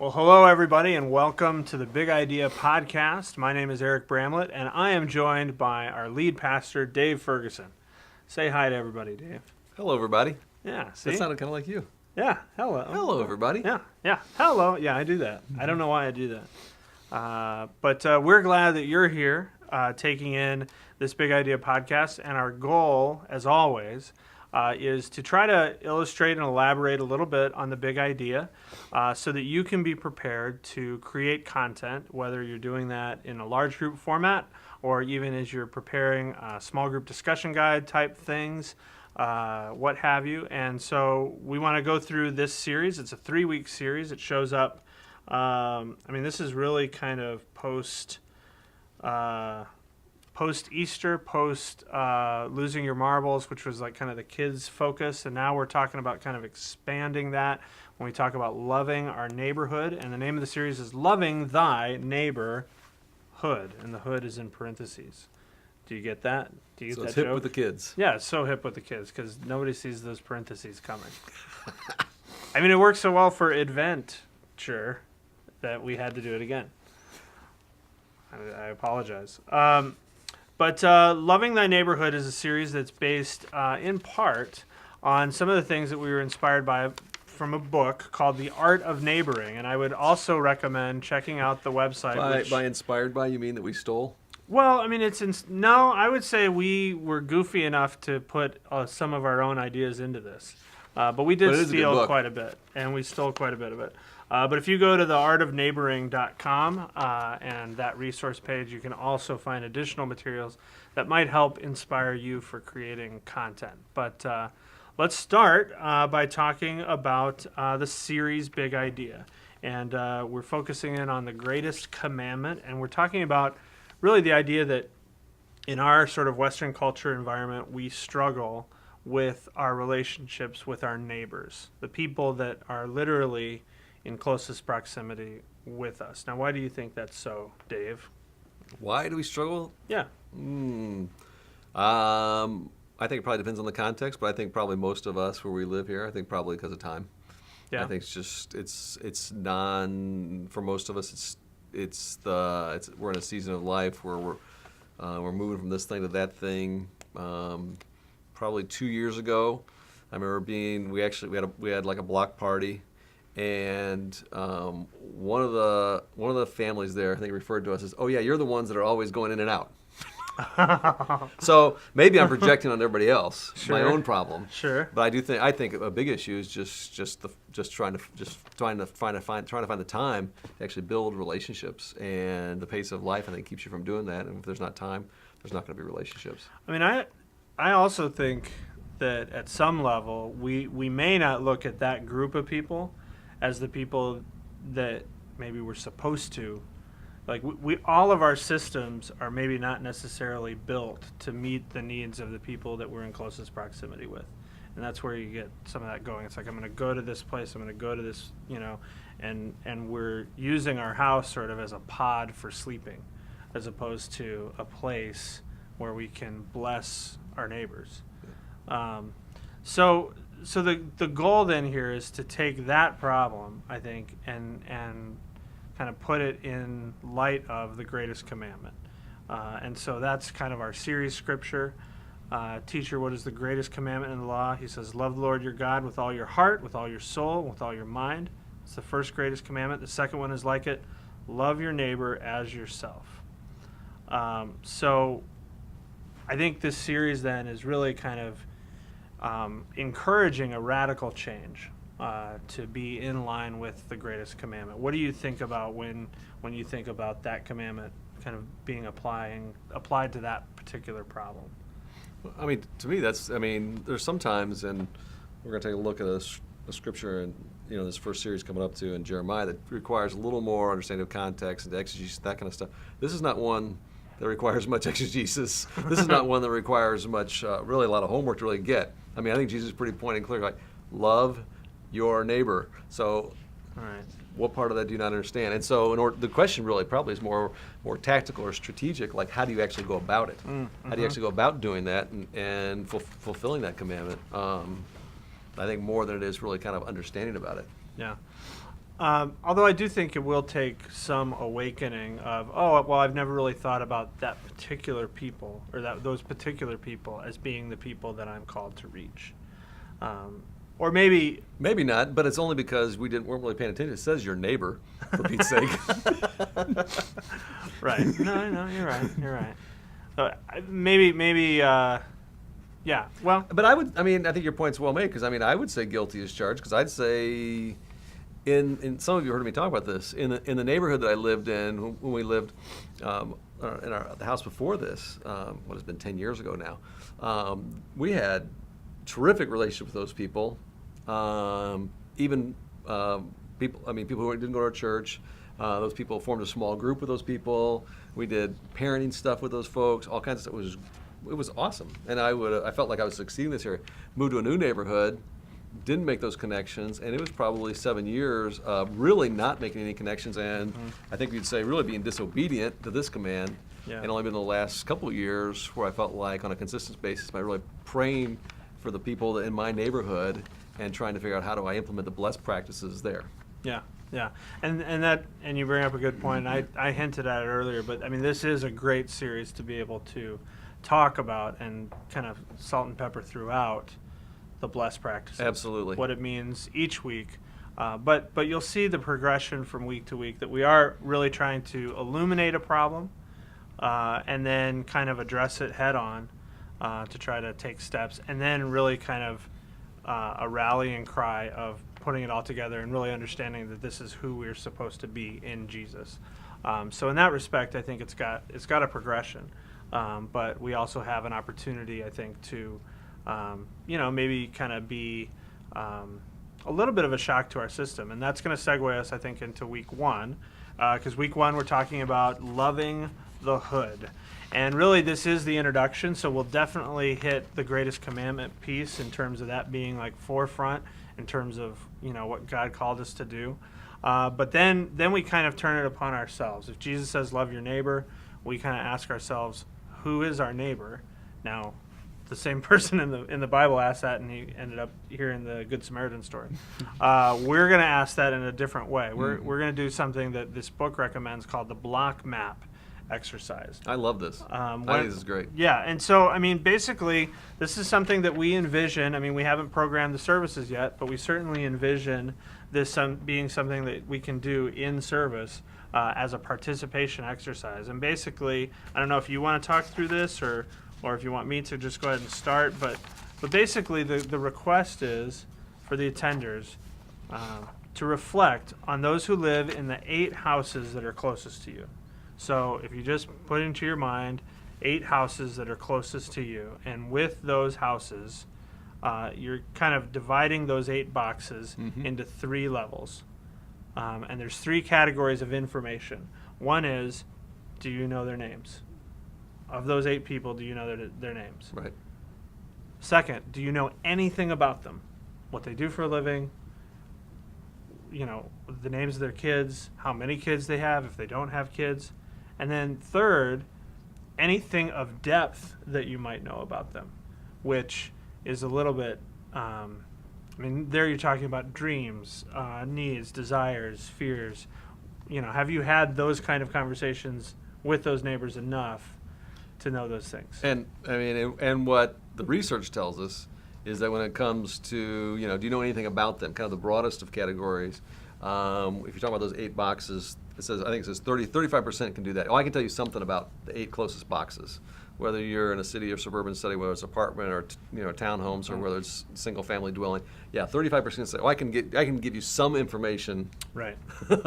Well, hello, everybody, and welcome to the Big Idea Podcast. My name is Eric Bramlett, and I am joined by our lead pastor, Dave Ferguson. Say hi to everybody, Dave. Hello, everybody. Yeah, see? That sounded kind of like you. Yeah, hello. Hello, everybody. Yeah, hello. Yeah, I do that. I don't know why I do that. But we're glad that you're here taking in this Big Idea Podcast, and our goal, as always, is to try to illustrate and elaborate a little bit on the big idea so that you can be prepared to create content, whether you're doing that in a large group format or even as you're preparing small group discussion guide type things, what have you. And so we want to go through this series. It's a 3-week series. It shows up, this is really kind of post-Easter, losing your marbles, which was like kind of the kids' focus, and now we're talking about kind of expanding that when we talk about loving our neighborhood, and the name of the series is Loving Thy Neighborhood, and the hood is in parentheses. Do you get that? Do you get So that it's hip joke? with the kids. Yeah, it's so hip with the kids because nobody sees those parentheses coming. It works so well for adventure that we had to do it again. I apologize. But Loving Thy Neighborhood is a series that's based in part on some of the things that we were inspired by from a book called The Art of Neighboring. And I would also recommend checking out the website. By inspired by, you mean that we stole? Well, no, I would say we were goofy enough to put some of our own ideas into this. But we did steal quite a bit, and we stole quite a bit of it. But if you go to theartofneighboring.com and that resource page, you can also find additional materials that might help inspire you for creating content. But let's start by talking about the series Big Idea. And we're focusing in on the greatest commandment, and we're talking about really the idea that in our sort of Western culture environment, we struggle with our relationships with our neighbors, the people that are literally in closest proximity with us. Now, why do you think that's so, Dave? Why do we struggle? Yeah. I think it probably depends on the context, but I think probably most of us where we live here, I think probably because of time. Yeah. I think for most of us, we're in a season of life where we're moving from this thing to that thing. Probably 2 years ago, I remember we had like a block party, and one of the families there, I think, referred to us as, "Oh yeah, you're the ones that are always going in and out." So maybe I'm projecting on everybody else, my own problem. Sure. But I think a big issue is just trying to find the time to actually build relationships, and the pace of life I think keeps you from doing that. And if there's not time, there's not going to be relationships. I also think that at some level we may not look at that group of people as the people that maybe we're supposed to. Like we all of our systems are maybe not necessarily built to meet the needs of the people that we're in closest proximity with. And that's where you get some of that going. It's like, I'm going to go to this place, I'm going to go to this, and we're using our house sort of as a pod for sleeping as opposed to a place where we can bless our neighbors. So the goal then here is to take that problem, I think, and kind of put it in light of the greatest commandment. And so that's kind of our series scripture. Teacher, what is the greatest commandment in the law? He says, love the Lord your God with all your heart, with all your soul, with all your mind. It's the first greatest commandment. The second one is like it. Love your neighbor as yourself. So I think this series then is really kind of encouraging a radical change to be in line with the greatest commandment. What do you think about when you think about that commandment kind of being applied to that particular problem? To me, there's sometimes, and we're going to take a look at a scripture and this first series coming up to in Jeremiah that requires a little more understanding of context and exegesis, that kind of stuff. This is not one that requires much exegesis. This is not one that requires much, really a lot of homework to really get. I think Jesus is pretty pointing clear, like, love your neighbor. So, all right. What part of that do you not understand? And so the question really probably is more tactical or strategic, like how do you actually go about it? Mm-hmm. How do you actually go about doing that and fulfilling that commandment? I think more than it is really kind of understanding about it. Yeah. Although I do think it will take some awakening of, oh, well, I've never really thought about that particular people or those particular people as being the people that I'm called to reach. Or maybe not, but it's only because weren't really paying attention. It says your neighbor, for Pete's sake. Right. No, you're right. Maybe. Yeah. Well, but I think your point's well made, because I would say guilty as charged, because I'd say, in some of you heard me talk about this, in the neighborhood that I lived in when we lived in the house before this, what has been 10 years ago now, we had terrific relationship with those people. Even people who didn't go to our church, those people formed a small group with those people. We did parenting stuff with those folks, all kinds of stuff. It was awesome, and I felt like I was succeeding in this area. Moved to a new neighborhood, didn't make those connections, and it was probably 7 years of really not making any connections, and I think you'd say really being disobedient to this command. Yeah. And only been the last couple of years where I felt like on a consistent basis by really praying for the people in my neighborhood and trying to figure out how do I implement the blessed practices there. Yeah, and you bring up a good point. I hinted at it earlier, but this is a great series to be able to talk about and kind of salt and pepper throughout the blessed practices. Absolutely. What it means each week. But you'll see the progression from week to week, that we are really trying to illuminate a problem and then kind of address it head on to try to take steps, and then really kind of a rallying cry of putting it all together and really understanding that this is who we're supposed to be in Jesus. So in that respect, I think it's got a progression, but we also have an opportunity, I think, to maybe kind of be a little bit of a shock to our system, and that's going to segue us, I think, into week one, because week one we're talking about loving the hood. And really, this is the introduction, so we'll definitely hit the greatest commandment piece in terms of that being like forefront in terms of what God called us to do. But then we kind of turn it upon ourselves. If Jesus says love your neighbor, we kind of ask ourselves, who is our neighbor? Now, the same person in the Bible asked that, and he ended up hearing the Good Samaritan story. We're going to ask that in a different way. We're going to do something that this book recommends called the block map exercise. I love this. I think this is great. Yeah, and so, basically, this is something that we envision. We haven't programmed the services yet, but we certainly envision this being something that we can do in service as a participation exercise. And basically, I don't know if you want to talk through this or if you want me to just go ahead and start, but basically the request is for the attenders to reflect on those who live in the 8 houses that are closest to you. So if you just put into your mind 8 houses that are closest to you, and with those houses, you're kind of dividing those 8 boxes into 3 levels. And there's 3 categories of information. One is, do you know their names? Of those 8 people, do you know their names? Right. Second, do you know anything about them? What they do for a living? The names of their kids, how many kids they have, if they don't have kids. And then third, anything of depth that you might know about them, which is a little bit, there you're talking about dreams, needs, desires, fears. Have you had those kind of conversations with those neighbors enough to know those things? And and what the research tells us is that when it comes to, do you know anything about them, kind of the broadest of categories, if you're talking about those 8 boxes, I think it says 35% can do that. Oh, I can tell you something about the 8 closest boxes, whether you're in a city or suburban setting, whether it's apartment or townhomes, or whether it's single family dwelling. Yeah, 35% say, I can give you some information. Right.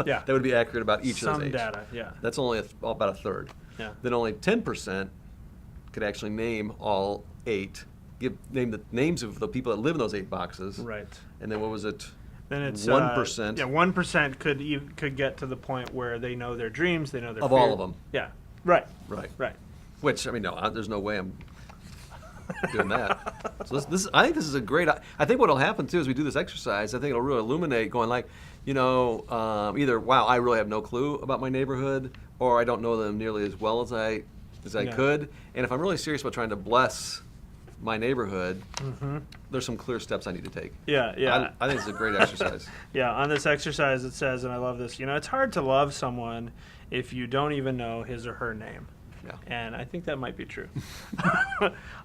Yeah. That would be accurate about each of those 8. Some data. Yeah. That's only about a third. Yeah. Then only 10% could actually name all 8. Name the names of the people that live in those 8 boxes. Right. And then what was it? Then it's 1%. 1% could get to the point where they know their dreams, they know their of fear. all of them. Yeah. Right. Right. Which no, there's no way I'm doing that. So I think this is a great. I think what'll happen too as we do this exercise, I think it'll really illuminate going like, either wow, I really have no clue about my neighborhood, or I don't know them nearly as well as I could. And if I'm really serious about trying to bless my neighborhood, there's some clear steps I need to take. Yeah. I think it's a great exercise. Yeah, on this exercise it says, and I love this, it's hard to love someone if you don't even know his or her name. Yeah. And I think that might be true.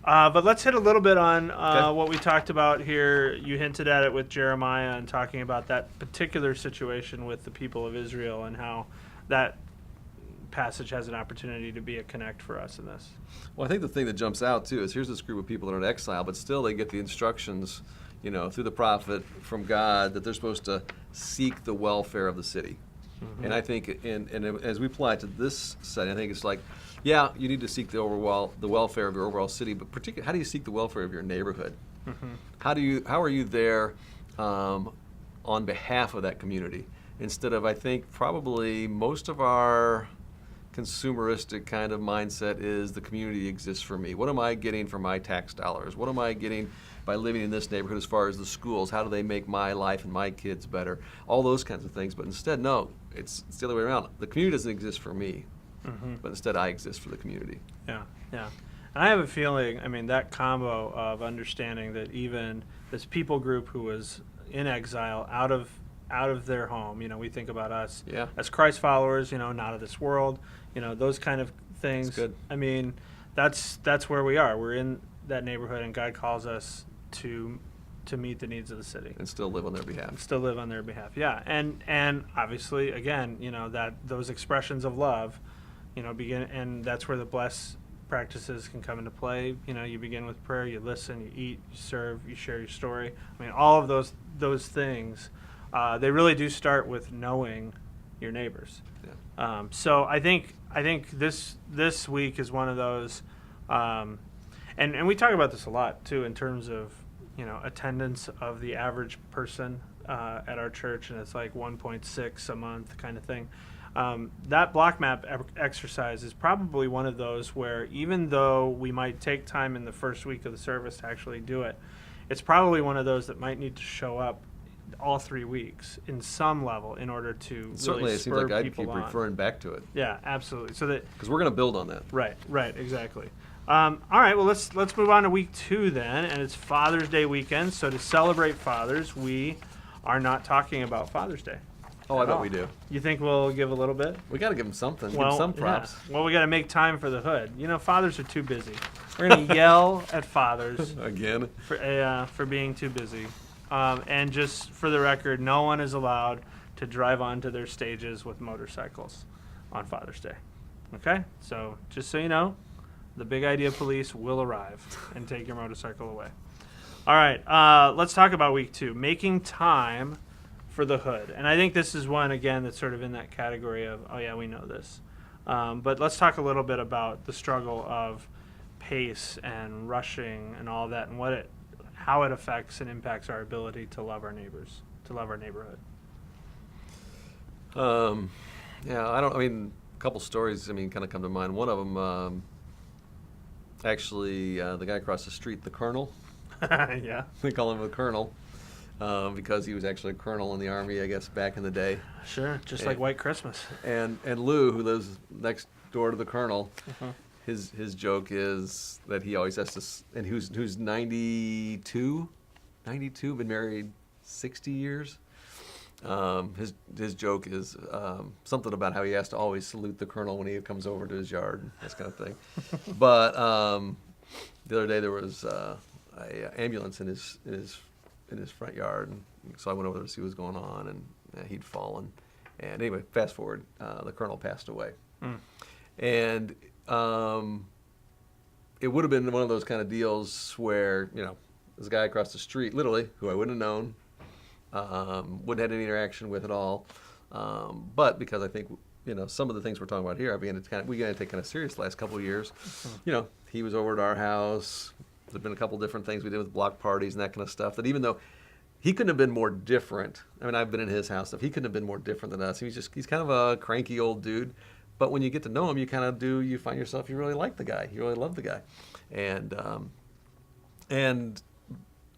But let's hit a little bit on what we talked about here. You hinted at it with Jeremiah and talking about that particular situation with the people of Israel and how that passage has an opportunity to be a connect for us in this. Well, I think the thing that jumps out, too, is here's this group of people that are in exile, but still they get the instructions, through the prophet from God that they're supposed to seek the welfare of the city. Mm-hmm. And I think, and as we apply it to this setting, I think it's like, yeah, you need to seek the welfare of your overall city, but particularly, how do you seek the welfare of your neighborhood? Mm-hmm. How are you there on behalf of that community? Instead of, I think, probably most of our consumeristic kind of mindset is the community exists for me. What am I getting for my tax dollars? What am I getting by living in this neighborhood as far as the schools? How do they make my life and my kids better? All those kinds of things. But instead, no, it's the other way around. The community doesn't exist for me, but instead I exist for the community. Yeah. And I have a feeling, that combo of understanding that even this people group who was in exile out of their home, we think about us as Christ followers, not of this world, those kind of things. That's good. That's where we are. We're in that neighborhood, and God calls us to meet the needs of the city and still live on their behalf. Yeah. And obviously, again, that those expressions of love, begin, and that's where the bless practices can come into play. You begin with prayer, you listen, you eat, you serve, you share your story. All of those things, they really do start with knowing your neighbors. Yeah. So I think this week is one of those, and we talk about this a lot too in terms of attendance of the average person at our church, and it's like 1.6 a month kind of thing. That block map exercise is probably one of those where even though we might take time in the first week of the service to actually do it, it's probably one of those that might need to show up all 3 weeks in some level in order to certainly really it seems like I'd people keep on. referring back to it. Yeah, absolutely. So that because we're going to build on that. Right, exactly. All right, well let's move on to week 2 then, and it's Father's Day weekend. So to celebrate fathers, we are not talking about Father's Day. Oh, I bet we do. You think we'll give a little bit? We got to give them something. Give them some props. Yeah. Well, we got to make time for the hood. Fathers are too busy. We're going to yell at fathers again for being too busy. And just for the record, no one is allowed to drive onto their stages with motorcycles on Father's Day. Okay? So just so you know, the Big Idea Police will arrive and take your motorcycle away. All right, let's talk about week 2, making time for the hood. And I think this is one, again, that's sort of in that category of, oh yeah, we know this. But let's talk a little bit about the struggle of pace and rushing and all that, and how it affects and impacts our ability to love our neighbors, to love our neighborhood. A couple stories, kind of come to mind. One of them, the guy across the street, the Colonel. Yeah. We call him the Colonel because he was actually a colonel in the Army, I guess, back in the day. Sure, like White Christmas. And Lou, who lives next door to the Colonel, his joke is that he always has to, and who's 92, been married 60 years. His joke is something about how he has to always salute the Colonel when he comes over to his yard, this kind of thing. But the other day there was a ambulance in his front yard, and so I went over to see what was going on, and he'd fallen. And anyway, fast forward, the Colonel passed away. And it would have been one of those kind of deals where, this guy across the street, literally, who I wouldn't have known, wouldn't have had any interaction with at all. But because I think, some of the things we're talking about here, we began to take kind of serious the last couple of years. He was over at our house. There've been a couple different things we did with block parties and that kind of stuff, that even though he couldn't have been more different. I've been in his house stuff. He couldn't have been more different than us. He's kind of a cranky old dude. But when you get to know him, you find yourself, you really like the guy. You really love the guy. And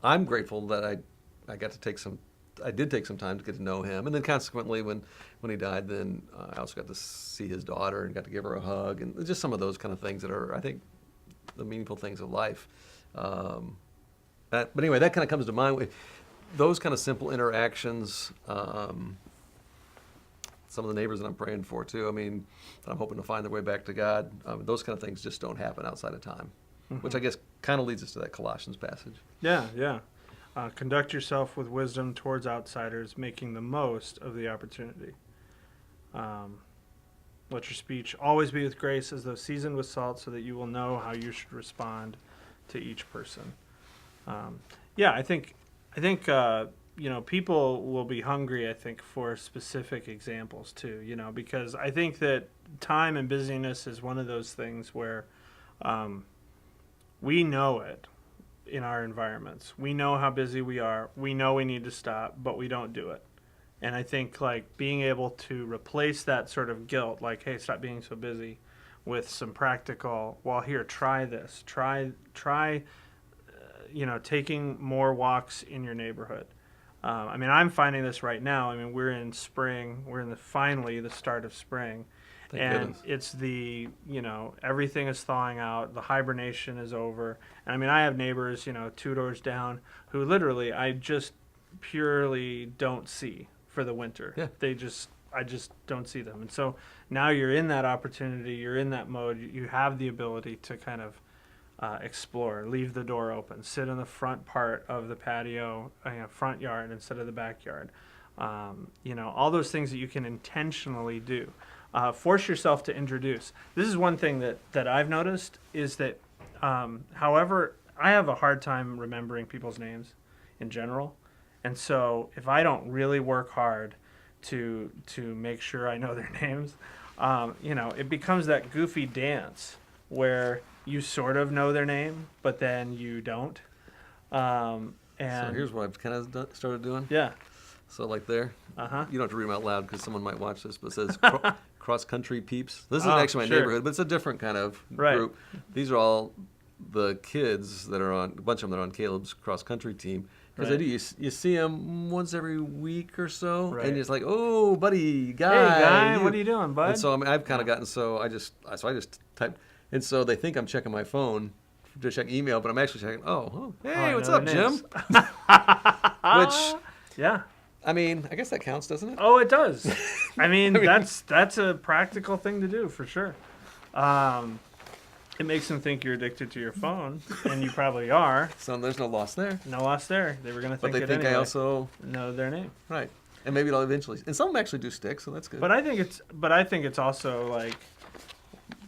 I'm grateful that I did take some time to get to know him. And then consequently, when he died, then I also got to see his daughter and got to give her a hug. And just some of those kind of things that are, I think, the meaningful things of life. But anyway, that kind of comes to mind. Those kind of simple interactions. Some of the neighbors that I'm praying for too. I mean, I'm hoping to find their way back to God. Those kind of things just don't happen outside of time, which I guess kind of leads us to that Colossians passage. Yeah. Conduct yourself with wisdom towards outsiders, making the most of the opportunity. Let your speech always be with grace, as though seasoned with salt, so that you will know how you should respond to each person. I think people will be hungry, I think, for specific examples too, because I think that time and busyness is one of those things where we know it in our environments. We know how busy we are. We know we need to stop, but we don't do it. And I think being able to replace that sort of guilt, like, hey, stop being so busy, with some practical, well, here, try this. Try taking more walks in your neighborhood. I'm finding this right now. We're in spring. We're in finally the start of spring. Thank goodness. It's everything is thawing out. The hibernation is over. And I have neighbors, 2 doors down, who literally I just purely don't see for the winter. Yeah. I just don't see them. And so now you're in that opportunity. You're in that mode. You have the ability to kind of explore, leave the door open, sit in the front part of the patio, front yard instead of the backyard. All those things that you can intentionally do. Force yourself to introduce. This is one thing that I've noticed is that, however, I have a hard time remembering people's names in general. And so if I don't really work hard to make sure I know their names, it becomes that goofy dance where you sort of know their name, but then you don't. And so here's what I've kind of started doing. Yeah. So there, you don't have to read them out loud because someone might watch this, but it says cross-country peeps. This isn't actually my neighborhood, but it's a different kind of group. These are all the kids that are on, a bunch of them that are on Caleb's cross-country team. Because you see them once every week or so, and it's like, oh, buddy, guy. Hey, guy, what are you doing, bud? And so I've kind of gotten, I just typed, and so they think I'm checking my phone to check email, but I'm actually checking, hey, what's up, Jim? Which, yeah. I guess that counts, doesn't it? Oh, it does. That's a practical thing to do, for sure. It makes them think you're addicted to your phone, and you probably are. So there's no loss there. No loss there. They were going to think it anyway. But they think I also know their name. Right. And maybe it'll eventually. And some of them actually do stick, so that's good. But I think it's also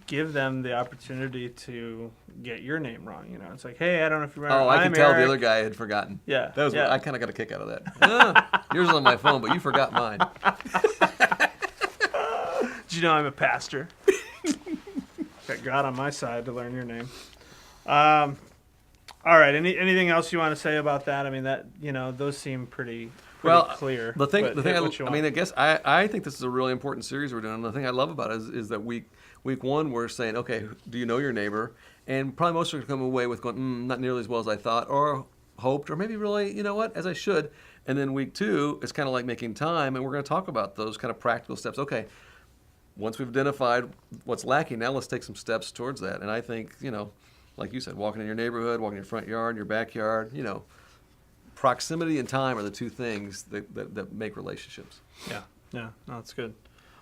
give them the opportunity to get your name wrong. It's like, hey, I don't know if you remember. Oh, I can tell Eric. The other guy had forgotten. Yeah. I kind of got a kick out of that. Yours is on my phone, but you forgot mine. Did you know I'm a pastor? Got God on my side to learn your name. All right. Anything else you want to say about that? Those seem pretty clear. The thing I guess I think this is a really important series we're doing. And the thing I love about it is that week one we're saying, okay, do you know your neighbor? And probably most are going to come away with going, not nearly as well as I thought, or hoped, or maybe really, as I should. And then week 2 is kind of like making time, and we're going to talk about those kind of practical steps. Okay. Once we've identified what's lacking, now let's take some steps towards that. And I think, like you said, walking in your neighborhood, walking in your front yard, your backyard, proximity and time are the two things that make relationships. Yeah. No, that's good.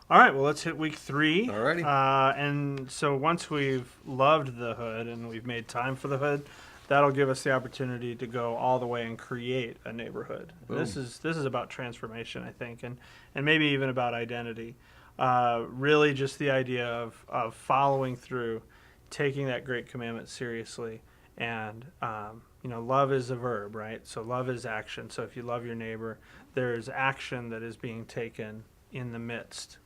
All right, well, let's hit week 3. All righty. And so once we've loved the hood and we've made time for the hood, that'll give us the opportunity to go all the way and create a neighborhood. This is about transformation, I think, and maybe even about identity. Really just the idea of following through, taking that great commandment seriously. And, love is a verb, right? So love is action. So if you love your neighbor, there's action that is being taken in the midst,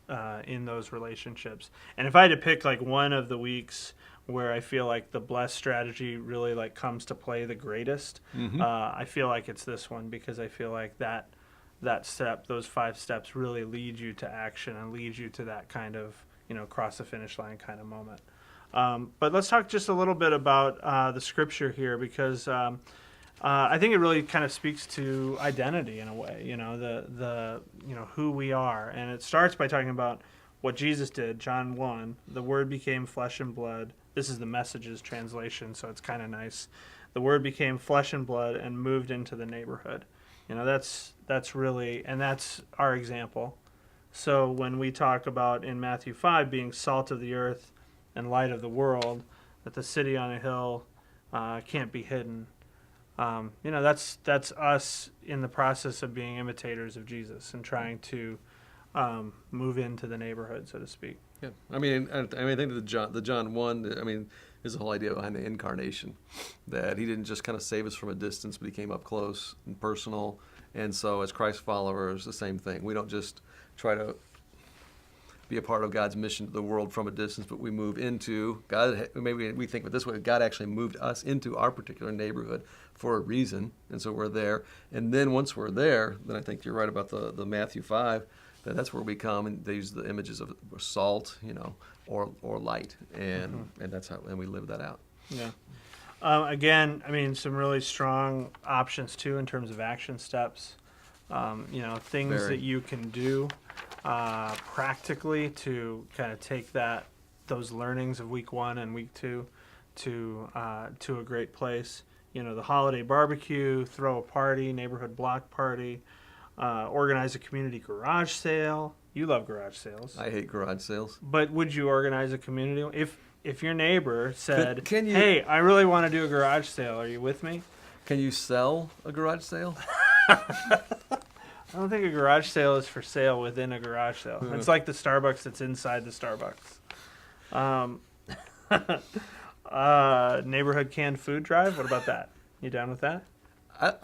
in those relationships. And if I had to pick one of the weeks where I feel like the blessed strategy really comes to play the greatest, I feel like it's this one, because I feel like that step, those 5 steps really lead you to action and lead you to that kind of, cross the finish line kind of moment. But let's talk just a little bit about the scripture here, because I think it really kind of speaks to identity in a way, the who we are. And it starts by talking about what Jesus did, John 1, the Word became flesh and blood. This is the Message's translation, so it's kind of nice the Word became flesh and blood and moved into the neighborhood. That's really, and that's our example. So when we talk about in Matthew 5 being salt of the earth and light of the world, that the city on a hill can't be hidden. That's us in the process of being imitators of Jesus and trying to move into the neighborhood, so to speak. Yeah, I think the John 1. I mean, is the whole idea behind the incarnation, that he didn't just kind of save us from a distance, but he came up close and personal. And so, as Christ followers, the same thing. We don't just try to be a part of God's mission to the world from a distance, but we move into God. Maybe we think of it this way: God actually moved us into our particular neighborhood for a reason, and so we're there. And then once we're there, then I think you're right about the Matthew 5. That's where we come, and they use the images of salt, or light, and that's how, and we live that out. Yeah. Again, I mean, some really strong options too in terms of action steps. Things that you can do practically to kind of take those learnings of week 1 and week 2 to a great place. The holiday barbecue, throw a party, neighborhood block party. Organize a community garage sale. You love garage sales. I hate garage sales. But would you organize a community? If your neighbor said, can you, hey, I really want to do a garage sale, are you with me? Can you sell a garage sale? I don't think a garage sale is for sale within a garage sale. It's like the Starbucks that's inside the Starbucks. Neighborhood canned food drive. What about that? You down with that?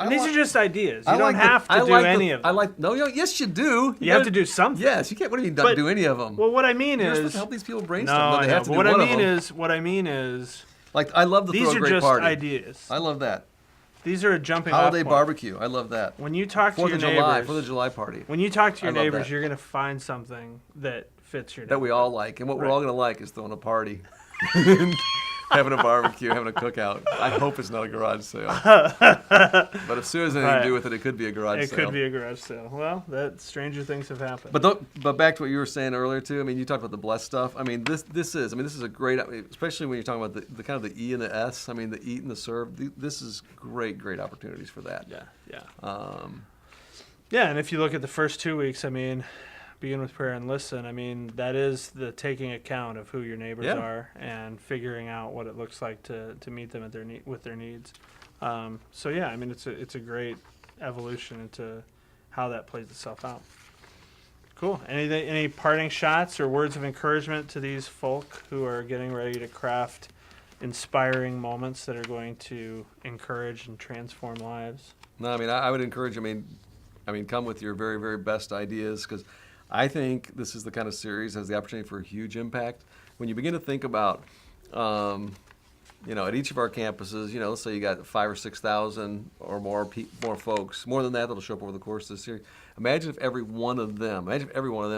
These are just ideas. You don't have to do any of them. Yes, you do. You have to do something. Yes, you can't. What do you mean? Don't do any of them? Well, what I mean You're is supposed to help these people brainstorm. No, they have to do what one I mean of them. is, what I mean is, like I love the these throw a are great just party. ideas. I love that. These are a jumping holiday off point. Barbecue. I love that. When you talk to your neighbors, 4th of July party. When you talk to your neighbors, you're going to find something that fits your neighborhood. That we all like, and what we're all going to like is throwing a party. Having a barbecue, having a cookout. I hope it's not a garage sale. But as soon as anything to do with it, it could be a garage sale. It could be a garage sale. Well, stranger things have happened. But back to what you were saying earlier too. I mean, you talked about the blessed stuff. I mean, this is a great, especially when you're talking about the kind of the E and the S. I mean, the eat and the serve. This is great opportunities for that. Yeah. And if you look at the first 2 weeks, I mean, begin with prayer and listen. I mean, that is the taking account of who your neighbors are and figuring out what it looks like to meet them at with their needs. I mean, it's a great evolution into how that plays itself out. Cool. Any parting shots or words of encouragement to these folk who are getting ready to craft inspiring moments that are going to encourage and transform lives? No, I mean, I would encourage. I mean, come with your very, very best ideas, because I think this is the kind of series that has the opportunity for a huge impact. When you begin to think about, at each of our campuses, let's say you got 5,000 or 6,000 or more folks, more than that that'll show up over the course of the series. Imagine if every one of them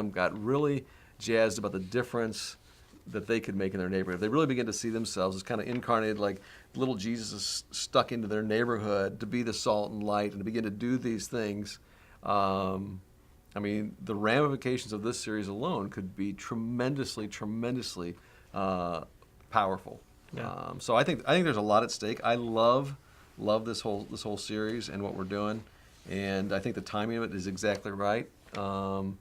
got really jazzed about the difference that they could make in their neighborhood. If they really begin to see themselves as kind of incarnated, like little Jesus is stuck into their neighborhood to be the salt and light and to begin to do these things. I mean, the ramifications of this series alone could be tremendously powerful. Yeah. So I think there's a lot at stake. I love this whole series and what we're doing, and I think the timing of it is exactly right. You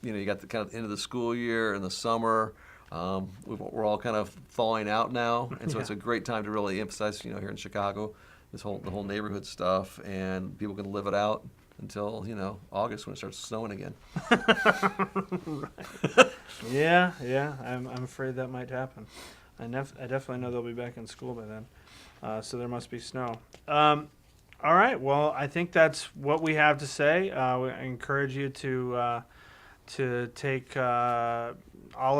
got the kind of end of the school year and the summer. We're all kind of thawing out now, and so it's a great time to really emphasize, here in Chicago, the whole neighborhood stuff, and people can live it out until August when it starts snowing again. Right. Yeah. I'm afraid that might happen. I definitely know they'll be back in school by then, so there must be snow. All right. Well, I think that's what we have to say. I encourage you to take all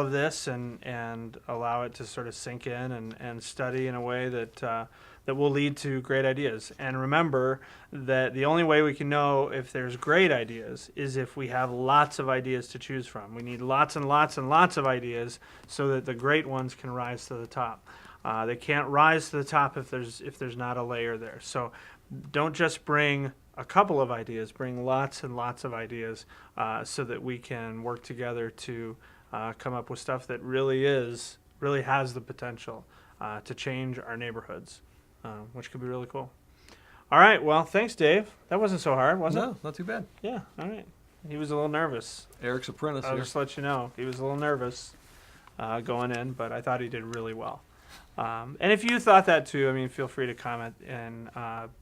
of this and allow it to sort of sink in and study in a way that will lead to great ideas. And remember that the only way we can know if there's great ideas is if we have lots of ideas to choose from. We need lots and lots and lots of ideas so that the great ones can rise to the top. They can't rise to the top if there's not a layer there. So don't just bring a couple of ideas, bring lots and lots of ideas so that we can work together to come up with stuff that really has the potential to change our neighborhoods. which could be really cool. All right. Well, thanks, Dave. That wasn't so hard, was it? No, not too bad. Yeah. All right. He was a little nervous. Eric's apprentice I'll here. just let you know. He was a little nervous going in, but I thought he did really well. And if you thought that too, I mean, feel free to comment in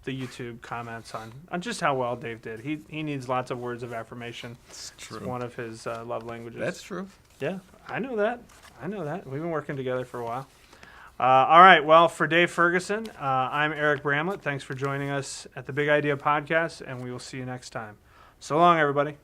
the YouTube comments on just how well Dave did. He needs lots of words of affirmation. It's true. It's one of his love languages. That's true. Yeah, I know that. We've been working together for a while. All right. Well, for Dave Ferguson, I'm Eric Bramlett. Thanks for joining us at the Big Idea Podcast, and we will see you next time. So long, everybody.